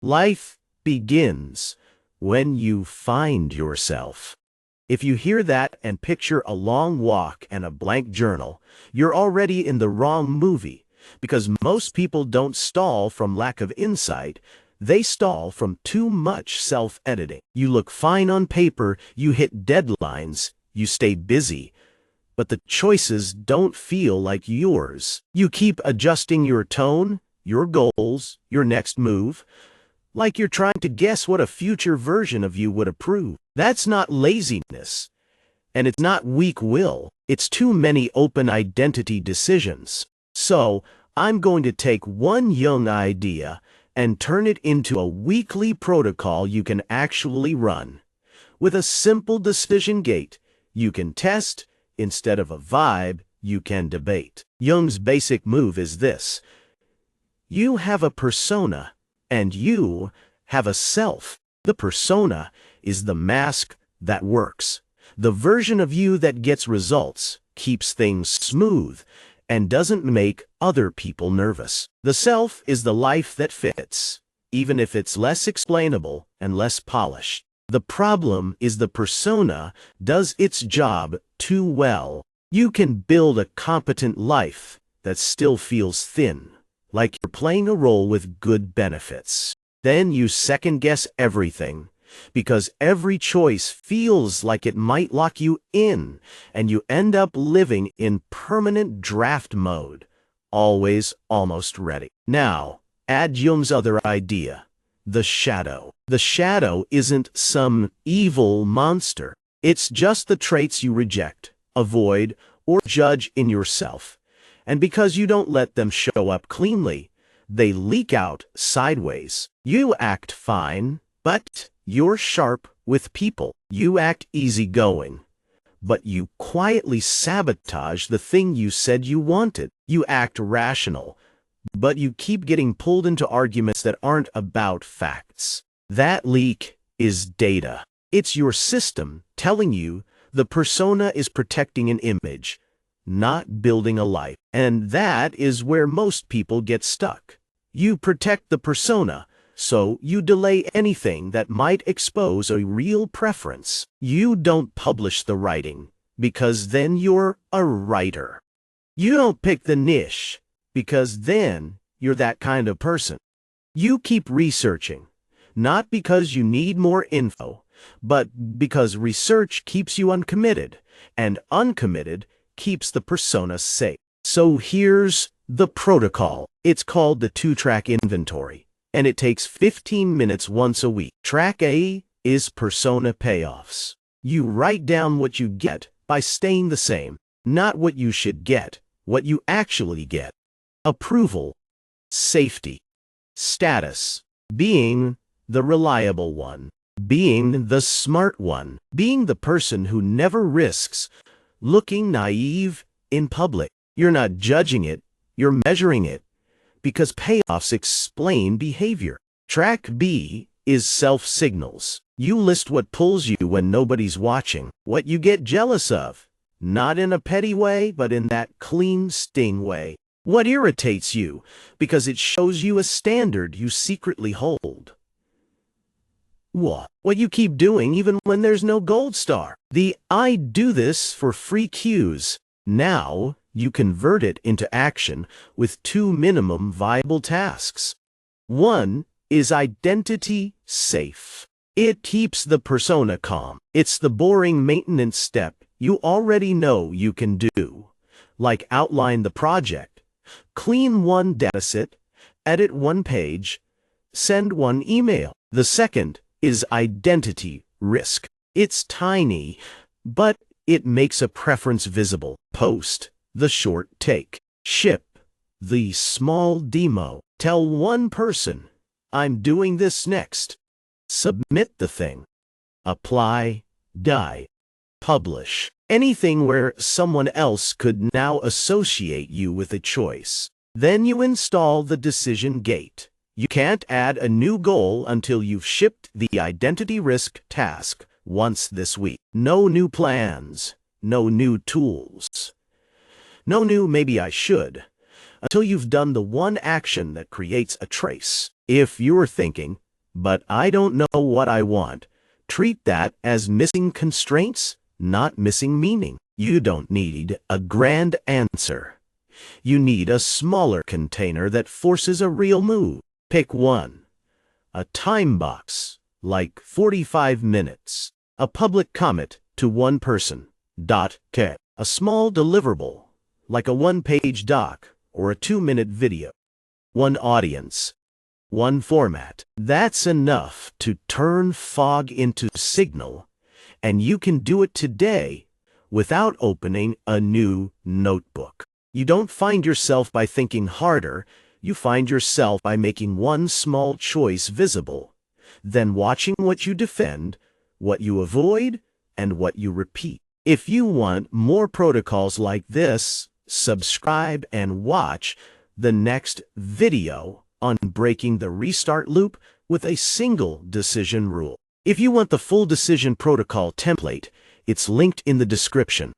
Life begins when you find yourself. If you hear that and picture a long walk and a blank journal, you're already in the wrong movie, because most people don't stall from lack of insight. They stall from too much self-editing. You look fine on paper, you hit deadlines, you stay busy, but the choices don't feel like yours. You keep adjusting your tone, your goals, your next move, like you're trying to guess what a future version of you would approve. That's not laziness, and it's not weak will. It's too many open identity decisions. So, I'm going to take one Jung idea and turn it into a weekly protocol you can actually run. With a simple decision gate, you can test. Instead of a vibe, you can debate. Jung's basic move is this. You have a persona, and you have a self. The persona is the mask that works. The version of you that gets results, keeps things smooth, and doesn't make other people nervous. The self is the life that fits, even if it's less explainable and less polished. The problem is the persona does its job too well. You can build a competent life that still feels thin, like you're playing a role with good benefits. Then you second-guess everything, because every choice feels like it might lock you in, and you end up living in permanent draft mode, always almost ready. Now, add Jung's other idea, the shadow. The shadow isn't some evil monster. It's just the traits you reject, avoid, or judge in yourself. And because you don't let them show up cleanly, they leak out sideways. You act fine, but you're sharp with people. You act easygoing, but you quietly sabotage the thing you said you wanted. You act rational, but you keep getting pulled into arguments that aren't about facts. That leak is data. It's your system telling you the persona is protecting an image, not building a life. And that is where most people get stuck. You protect the persona, so you delay anything that might expose a real preference. You don't publish the writing, because then you're a writer. You don't pick the niche, because then you're that kind of person. You keep researching, not because you need more info, but because research keeps you uncommitted, and uncommitted keeps the persona safe. So here's the protocol. It's called the 2-track inventory, and it takes 15 minutes once a week. Track A is persona payoffs. You write down what you get by staying the same, not what you should get, what you actually get. Approval, safety, status, being the reliable one, being the smart one, being the person who never risks looking naive in public. You're not judging it, you're measuring it, because payoffs explain behavior. Track B is self-signals. You list what pulls you when nobody's watching, what you get jealous of, not in a petty way, but in that clean sting way. What irritates you, because it shows you a standard you secretly hold. What you keep doing even when there's no gold star. The I do this for free cues. Now, you convert it into action with 2 minimum viable tasks. 1 is identity safe. It keeps the persona calm. It's the boring maintenance step you already know you can do, like outline the project, clean 1 dataset, edit 1 page, send 1 email. The second is identity risk. It's tiny, but it makes a preference visible. Post the short take. Ship the small demo. Tell 1 person, I'm doing this next. Submit the thing. Apply, die, publish. Anything where someone else could now associate you with a choice. Then you install the decision gate. You can't add a new goal until you've shipped the identity risk task once this week. No new plans, no new tools. No new maybe I should, until you've done the 1 action that creates a trace. If you're thinking, but I don't know what I want. Treat that as missing constraints, not missing meaning. You don't need a grand answer. You need a smaller container that forces a real move. Pick one. A time box, like 45 minutes. A public comment to one person. .k. A small deliverable, like a one-page doc or a 2-minute video. One audience. One format. That's enough to turn fog into signal, and you can do it today without opening a new notebook. You don't find yourself by thinking harder, you find yourself by making one small choice visible, then watching what you defend, what you avoid, and what you repeat. If you want more protocols like this, subscribe and watch the next video on breaking the restart loop with a single decision rule. If you want the full decision protocol template, it's linked in the description.